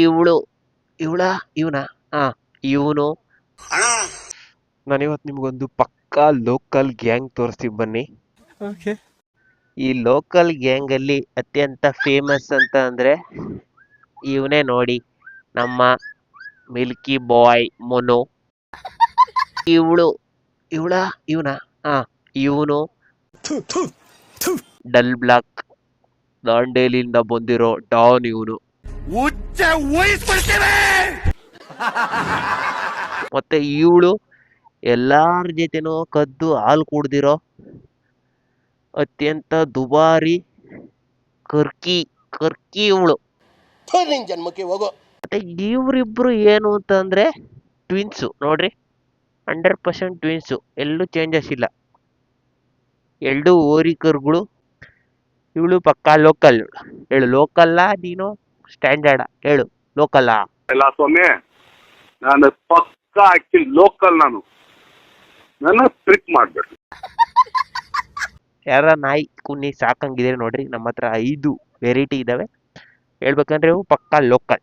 ಇವಳು ಇವಳ ಇವನ ಹಾ ಇವನು. ನಾನಿವತ್ತು ನಿಮ್ಗೊಂದು ಪಕ್ಕಾ ಲೋಕಲ್ ಗ್ಯಾಂಗ್ ತೋರಿಸ್ತೀವಿ ಬನ್ನಿ. ಈ ಲೋಕಲ್ ಗ್ಯಾಂಗ್ ಅಲ್ಲಿ ಅತ್ಯಂತ ಫೇಮಸ್ ಅಂತ ಅಂದ್ರೆ ಇವನೇ ನೋಡಿ, ನಮ್ಮ ಮಿಲ್ಕಿ ಬಾಯ್ ಮೊನೋ. ಇವಳು ಇವಳ ಇವನ ಹಾ ಇವನು ಡಲ್ ಬ್ಲಾಕ್ ದಾಂಡೇಲಿಂದ ಬಂದಿರೋ ಡಾನ್ ಇವನು. ಮತ್ತೆ ಇವಳು ಎಲ್ಲಾರ ಜೊತೆನೂ ಕದ್ದು ಹಾಲು ಕುಡ್ದಿರೋ ಅತ್ಯಂತ ದುಬಾರಿ ಕರ್ಕಿ ಕರ್ಕಿ ಇವಳು. ಜನ್ಮಕ್ಕೆ ಹೋಗೋ. ಮತ್ತೆ ಇವರಿಬ್ರು ಏನು ಅಂತಂದ್ರೆ ಟ್ವಿನ್ಸು ನೋಡ್ರಿ, 100% ಟ್ವಿನ್ಸು, ಎಲ್ಲೂ ಚೇಂಜಸ್ ಇಲ್ಲ. ಎರಡು ಓರಿಕರ್ಗಳು. ಇವಳು ಪಕ್ಕಾ ಲೋಕಲ್. ಹೇಳು ಲೋಕಲ್ಲ ನೀನು ಸ್ಟ್ಯಾಂಡರ್ಡ್ ಹೇಳು ಲೋಕಲ್ಲ. ಇಲ್ಲ ಸ್ವಾಮಿ, ನಾನು ಪಕ್ಕಾ ಆಕ್ಚುಲಿ ಲೋಕಲ್. ನನ್ನ ಟ್ರಿಕ್ ಮಾಡ್ಬೇಡಿ. ಯಾರ ನಾಯಿ ಕುನ್ನಿ ಸಾಕಂಗಿದ್ರೆ ನೋಡ್ರಿ, ನಮ್ಮ ಹತ್ರ 5 ವೆರೈಟಿ ಇದಾವೆ. ಹೇಳ್ಬೇಕಂದ್ರೆ ಇವು ಪಕ್ಕಾ ಲೋಕಲ್.